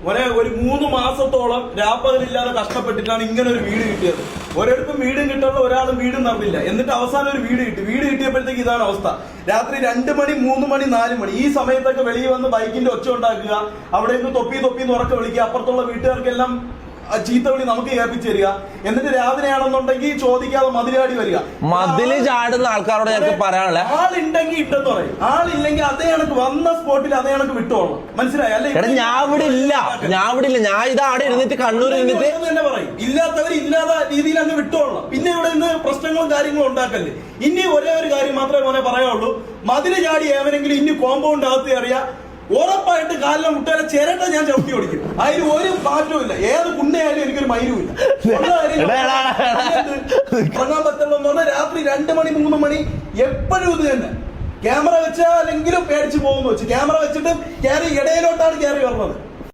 ഒരു 3 മാസത്തോളം രാപ്പകലില്ലാതെ കഷ്ടപ്പെട്ടിട്ടാണ് ഇങ്ങനെ ഒരു വീട് കിട്ടിയത്. ഒരിടത്തും വീടും കിട്ടുള്ള ഒരാളും വീടും നടന്നില്ല. എന്നിട്ട് അവസാനം ഒരു വീട് കിട്ടി. വീട് കിട്ടിയപ്പോഴത്തേക്ക് ഇതാണ് അവസ്ഥ. രാത്രി 2 മണി 3 മണി 4 മണി ഈ സമയത്തൊക്കെ വെളിയിൽ വന്ന് ബൈക്കിന്റെ ഒച്ച ഉണ്ടാക്കുക, അവിടെ നിന്ന് തൊപ്പി ഉറക്കെ വിളിക്കുക, അപ്പുറത്തുള്ള വീട്ടുകാർക്കെല്ലാം ചീത്ത വിളി നമുക്ക് കേൾപ്പിച്ചു തരിക. എന്നിട്ട് രാവിലെയാണെന്നുണ്ടെങ്കിൽ ചോദിക്കാതെ മതിലാടി വരിക. മതില് ചാടുന്ന ആൾക്കാരോട് ഞങ്ങൾക്ക് പറയാനുള്ള ആളുണ്ടെങ്കിൽ ഇട്ടെന്ന് പറയും, ആളില്ലെങ്കിൽ അതേ കണക്ക് വന്ന സ്പോട്ടിൽ അതേ കണക്ക് വിട്ടോളാം. മനസ്സിലായി അല്ലെ? ഞാൻ ഇവിടെ ഇല്ല, ഞാൻ ഇത് അവിടെ ഇരുന്നിട്ട് കണ്ണൂർ ഇരുന്നിട്ട് തന്നെ പറയും. ഇല്ലാത്തവർ ഇല്ലാത്ത രീതിയിൽ അങ്ങ് വിട്ടോളാം. പിന്നെ ഇവിടെ നിന്ന് പ്രശ്നങ്ങളും കാര്യങ്ങളും ഉണ്ടാക്കല്ലേ. ഇനി ഒരേ ഒരു കാര്യം മാത്രമേ മോനെ പറയാനുള്ളൂ. മതില് ചാടി ഏവനെങ്കിലും ഇനി കോമ്പൗണ്ട് അകത്ത് കയറിയ ഉറപ്പായിട്ട് കാലിലെ മുട്ടയിലെ ചിരട്ട ഞാൻ ചവിട്ടി ഓടിക്കും. അതിന് ഒരു മാറ്റവും ഇല്ല. ഏത് കുണ്ണയായാലും എനിക്കൊരു മൈരും ഇല്ല. ഉറങ്ങാൻ പറ്റുള്ളൂ. രാത്രി 2 മണി 3 മണി എപ്പോഴും ഇത് തന്നെ. ക്യാമറ വെച്ചാലെങ്കിലും പേടിച്ച് പോകുന്നു വെച്ച് ക്യാമറ വെച്ചിട്ട് കയറി ഇടയിലോട്ടാണ് കയറി വരുന്നത്.